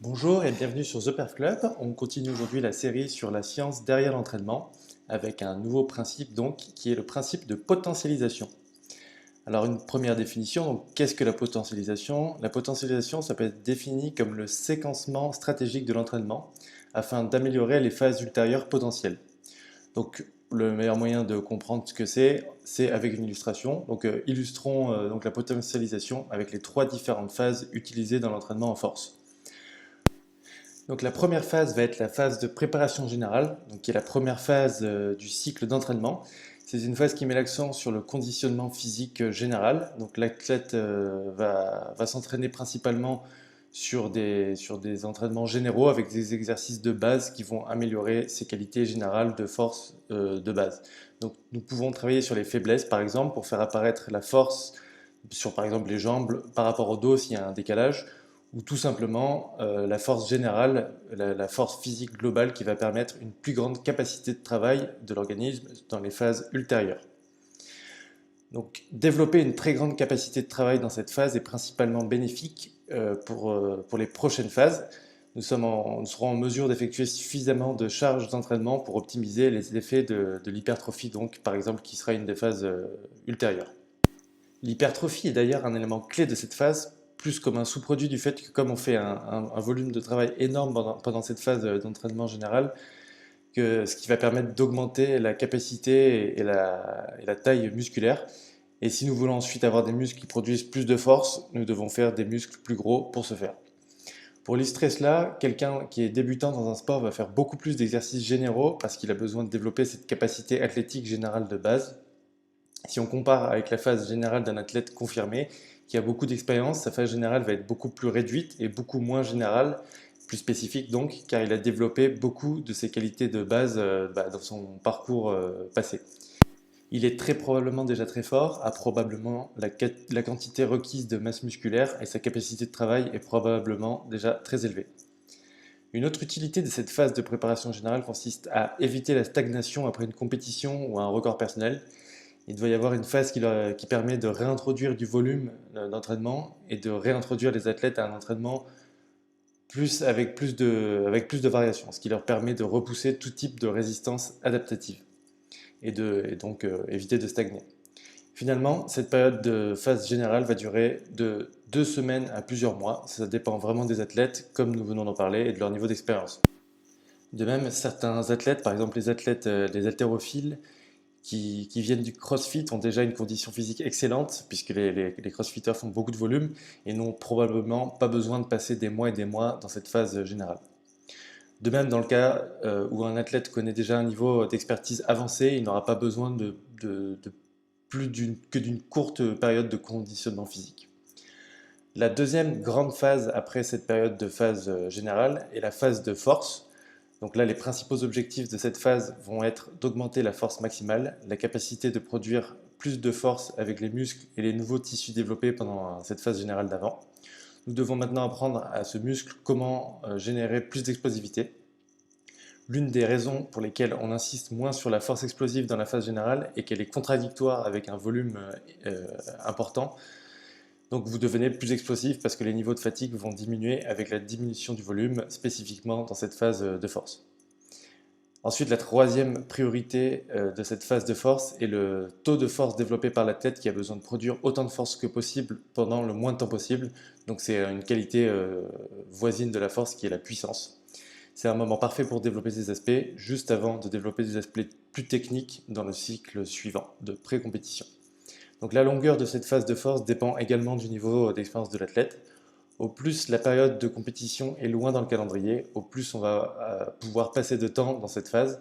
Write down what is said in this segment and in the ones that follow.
Bonjour et bienvenue sur The Perf Club. On continue aujourd'hui la série sur la science derrière l'entraînement avec un nouveau principe donc qui est le principe de potentialisation. Alors une première définition, donc qu'est-ce que la potentialisation? La potentialisation, ça peut être défini comme le séquencement stratégique de l'entraînement afin d'améliorer les phases ultérieures potentielles. Donc le meilleur moyen de comprendre ce que c'est avec une illustration. Donc illustrons donc la potentialisation avec les trois différentes phases utilisées dans l'entraînement en force. Donc la première phase va être la phase de préparation générale, donc qui est la première phase du cycle d'entraînement. C'est une phase qui met l'accent sur le conditionnement physique général. Donc l'athlète va s'entraîner principalement sur des entraînements généraux avec des exercices de base qui vont améliorer ses qualités générales de force de base. Donc nous pouvons travailler sur les faiblesses par exemple pour faire apparaître la force sur par exemple les jambes par rapport au dos s'il y a un décalage ou tout simplement la force générale, la force physique globale qui va permettre une plus grande capacité de travail de l'organisme dans les phases ultérieures. Donc développer une très grande capacité de travail dans cette phase est principalement bénéfique pour les prochaines phases. Nous serons en mesure d'effectuer suffisamment de charges d'entraînement pour optimiser les effets de l'hypertrophie, donc par exemple qui sera une des phases ultérieures. L'hypertrophie est d'ailleurs un élément clé de cette phase, plus comme un sous-produit du fait que comme on fait un volume de travail énorme pendant cette phase d'entraînement général, ce qui va permettre d'augmenter la capacité et la taille musculaire. Et si nous voulons ensuite avoir des muscles qui produisent plus de force, nous devons faire des muscles plus gros pour ce faire. Pour illustrer cela, quelqu'un qui est débutant dans un sport va faire beaucoup plus d'exercices généraux parce qu'il a besoin de développer cette capacité athlétique générale de base. Si on compare avec la phase générale d'un athlète confirmé qui a beaucoup d'expérience, sa phase générale va être beaucoup plus réduite et beaucoup moins générale, plus spécifique donc, car il a développé beaucoup de ses qualités de base dans son parcours passé. Il est très probablement déjà très fort, a probablement la quantité requise de masse musculaire et sa capacité de travail est probablement déjà très élevée. Une autre utilité de cette phase de préparation générale consiste à éviter la stagnation après une compétition ou un record personnel. Il doit y avoir une phase qui permet de réintroduire du volume d'entraînement et de réintroduire les athlètes à un entraînement avec plus de variations, ce qui leur permet de repousser tout type de résistance adaptative et donc éviter de stagner. Finalement, cette période de phase générale va durer de 2 semaines à plusieurs mois. Ça dépend vraiment des athlètes, comme nous venons d'en parler, et de leur niveau d'expérience. De même, certains athlètes, par exemple les athlètes, les haltérophiles, qui viennent du CrossFit ont déjà une condition physique excellente, puisque les CrossFitters font beaucoup de volume et n'ont probablement pas besoin de passer des mois et des mois dans cette phase générale. De même, dans le cas où un athlète connaît déjà un niveau d'expertise avancé, il n'aura pas besoin de plus que d'une courte période de conditionnement physique. La deuxième grande phase après cette période de phase générale est la phase de force. Donc là, les principaux objectifs de cette phase vont être d'augmenter la force maximale, la capacité de produire plus de force avec les muscles et les nouveaux tissus développés pendant cette phase générale d'avant. Nous devons maintenant apprendre à ce muscle comment générer plus d'explosivité. L'une des raisons pour lesquelles on insiste moins sur la force explosive dans la phase générale est qu'elle est contradictoire avec un volume important. Donc vous devenez plus explosif parce que les niveaux de fatigue vont diminuer avec la diminution du volume, spécifiquement dans cette phase de force. Ensuite, la troisième priorité de cette phase de force est le taux de force développé par l'athlète qui a besoin de produire autant de force que possible pendant le moins de temps possible. Donc c'est une qualité voisine de la force qui est la puissance. C'est un moment parfait pour développer ces aspects, juste avant de développer des aspects plus techniques dans le cycle suivant de pré-compétition. Donc la longueur de cette phase de force dépend également du niveau d'expérience de l'athlète. Au plus la période de compétition est loin dans le calendrier, au plus on va pouvoir passer de temps dans cette phase.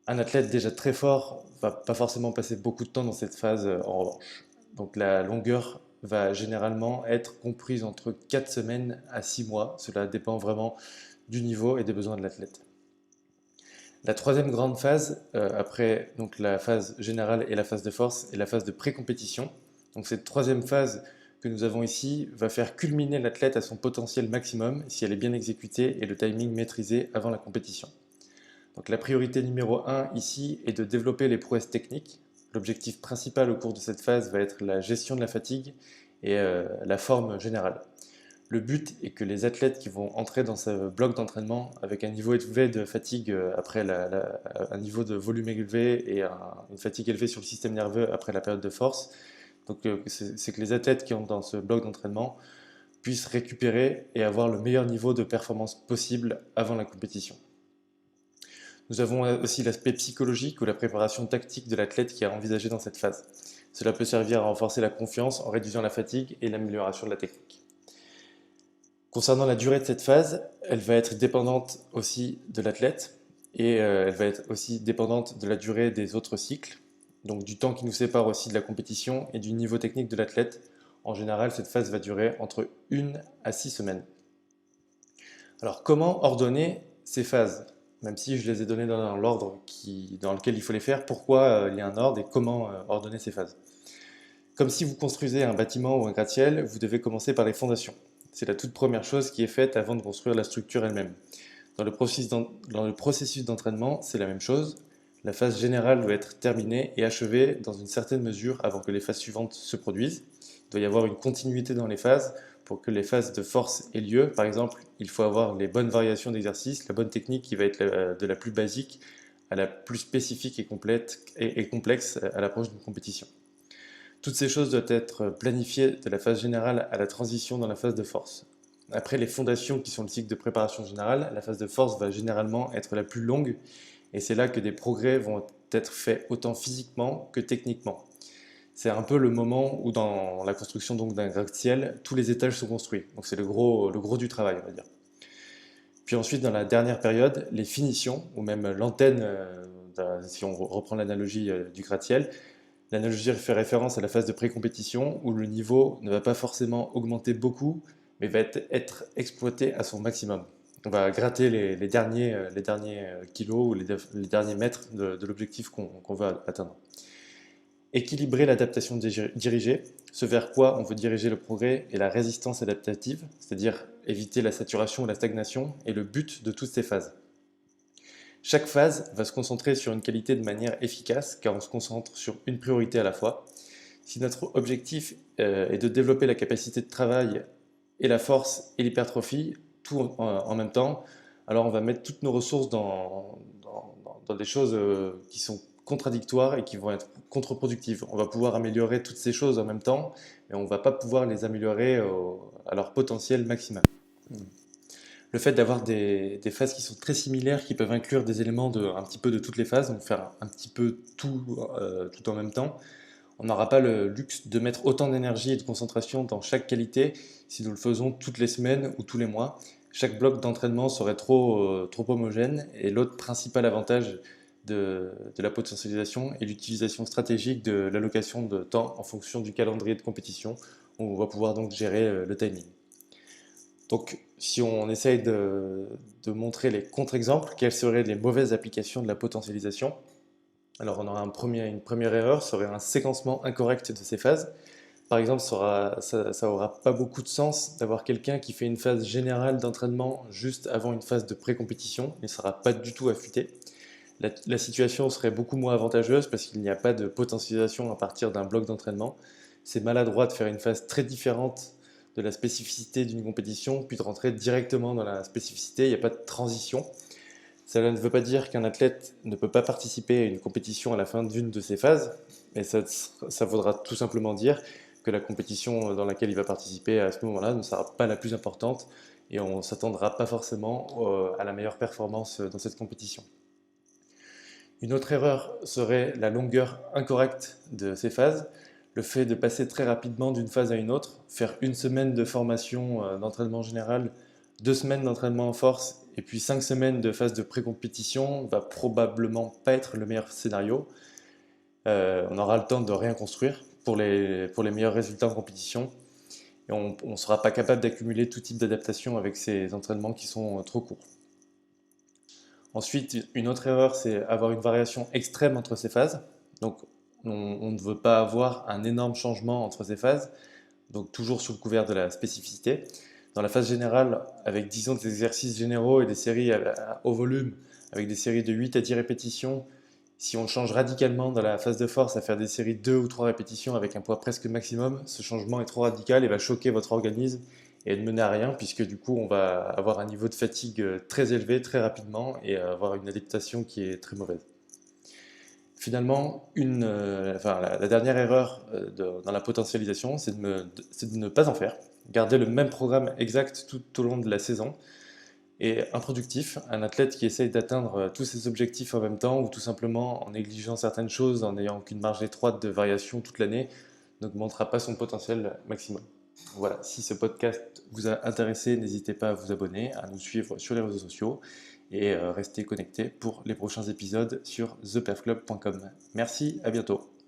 Un athlète déjà très fort va pas forcément passer beaucoup de temps dans cette phase en revanche. Donc la longueur va généralement être comprise entre 4 semaines à 6 mois. Cela dépend vraiment du niveau et des besoins de l'athlète. La troisième grande phase, après donc la phase générale et la phase de force, est la phase de pré-compétition. Donc cette troisième phase que nous avons ici va faire culminer l'athlète à son potentiel maximum si elle est bien exécutée et le timing maîtrisé avant la compétition. Donc la priorité numéro 1 ici est de développer les prouesses techniques. L'objectif principal au cours de cette phase va être la gestion de la fatigue et la forme générale. Le but est que les athlètes qui vont entrer dans ce bloc d'entraînement avec un niveau élevé de fatigue après un niveau de volume élevé et une fatigue élevée sur le système nerveux après la période de force, donc c'est que les athlètes qui entrent dans ce bloc d'entraînement puissent récupérer et avoir le meilleur niveau de performance possible avant la compétition. Nous avons aussi l'aspect psychologique ou la préparation tactique de l'athlète qui est envisagé dans cette phase. Cela peut servir à renforcer la confiance en réduisant la fatigue et l'amélioration de la technique. Concernant la durée de cette phase, elle va être dépendante aussi de l'athlète et elle va être aussi dépendante de la durée des autres cycles, donc du temps qui nous sépare aussi de la compétition et du niveau technique de l'athlète. En général, cette phase va durer entre 1 à 6 semaines. Alors, comment ordonner ces phases? Même si je les ai données dans l'ordre dans lequel il faut les faire, pourquoi il y a un ordre et comment ordonner ces phases? Comme si vous construisez un bâtiment ou un gratte-ciel, vous devez commencer par les fondations. C'est la toute première chose qui est faite avant de construire la structure elle-même. Dans le processus d'entraînement, c'est la même chose. La phase générale doit être terminée et achevée dans une certaine mesure avant que les phases suivantes se produisent. Il doit y avoir une continuité dans les phases pour que les phases de force aient lieu. Par exemple, il faut avoir les bonnes variations d'exercice, la bonne technique qui va être de la plus basique à la plus spécifique et complexe à l'approche d'une compétition. Toutes ces choses doivent être planifiées de la phase générale à la transition dans la phase de force. Après les fondations qui sont le cycle de préparation générale, la phase de force va généralement être la plus longue et c'est là que des progrès vont être faits autant physiquement que techniquement. C'est un peu le moment où dans la construction d'un gratte-ciel, tous les étages sont construits. Donc c'est le gros du travail, on va dire. Puis ensuite, dans la dernière période, les finitions, ou même l'antenne, si on reprend l'analogie du gratte-ciel, l'analogie fait référence à la phase de pré-compétition où le niveau ne va pas forcément augmenter beaucoup, mais va être exploité à son maximum. On va gratter les derniers kilos ou les derniers mètres de l'objectif qu'on veut atteindre. Équilibrer l'adaptation dirigée, ce vers quoi on veut diriger le progrès et la résistance adaptative, c'est-à-dire éviter la saturation ou la stagnation, est le but de toutes ces phases. Chaque phase va se concentrer sur une qualité de manière efficace car on se concentre sur une priorité à la fois. Si notre objectif est de développer la capacité de travail et la force et l'hypertrophie, tout en même temps, alors on va mettre toutes nos ressources dans des choses qui sont contradictoires et qui vont être contre-productives. On va pouvoir améliorer toutes ces choses en même temps, mais on ne va pas pouvoir les améliorer à leur potentiel maximal. Le fait d'avoir des phases qui sont très similaires, qui peuvent inclure des éléments un petit peu de toutes les phases, donc faire un petit peu tout en même temps, on n'aura pas le luxe de mettre autant d'énergie et de concentration dans chaque qualité si nous le faisons toutes les semaines ou tous les mois. Chaque bloc d'entraînement serait trop homogène et l'autre principal avantage de la potentialisation est l'utilisation stratégique de l'allocation de temps en fonction du calendrier de compétition. On va pouvoir donc gérer le timing. Donc, si on essaye de montrer les contre-exemples, quelles seraient les mauvaises applications de la potentialisation? Alors, on aura une première erreur, serait un séquencement incorrect de ces phases. Par exemple, ça aura pas beaucoup de sens d'avoir quelqu'un qui fait une phase générale d'entraînement juste avant une phase de pré-compétition. Il ne sera pas du tout affûté. La situation serait beaucoup moins avantageuse parce qu'il n'y a pas de potentialisation à partir d'un bloc d'entraînement. C'est maladroit de faire une phase très différente de la spécificité d'une compétition, puis de rentrer directement dans la spécificité, il n'y a pas de transition. Cela ne veut pas dire qu'un athlète ne peut pas participer à une compétition à la fin d'une de ces phases, mais ça voudra tout simplement dire que la compétition dans laquelle il va participer à ce moment-là ne sera pas la plus importante et on ne s'attendra pas forcément à la meilleure performance dans cette compétition. Une autre erreur serait la longueur incorrecte de ces phases. Le fait de passer très rapidement d'une phase à une autre, faire une semaine de formation d'entraînement général, 2 semaines d'entraînement en force et puis 5 semaines de phase de pré-compétition va probablement pas être le meilleur scénario. On aura le temps de rien construire pour les meilleurs résultats en compétition et on ne sera pas capable d'accumuler tout type d'adaptation avec ces entraînements qui sont trop courts. Ensuite, une autre erreur, c'est avoir une variation extrême entre ces phases. Donc, on ne veut pas avoir un énorme changement entre ces phases, donc toujours sous le couvert de la spécificité. Dans la phase générale, avec disons des exercices généraux et des séries au volume, avec des séries de 8 à 10 répétitions, si on change radicalement dans la phase de force à faire des séries de 2 ou 3 répétitions avec un poids presque maximum, ce changement est trop radical et va choquer votre organisme et de mener à rien, puisque du coup on va avoir un niveau de fatigue très élevé très rapidement et avoir une adaptation qui est très mauvaise. Finalement, la dernière erreur dans la potentialisation, c'est de ne pas en faire. Garder le même programme exact tout au long de la saison est improductif. Un athlète qui essaye d'atteindre tous ses objectifs en même temps ou tout simplement en négligeant certaines choses, en n'ayant qu'une marge étroite de variation toute l'année, n'augmentera pas son potentiel maximum. Voilà, si ce podcast vous a intéressé, n'hésitez pas à vous abonner, à nous suivre sur les réseaux sociaux et restez connectés pour les prochains épisodes sur theperfclub.com. Merci, à bientôt.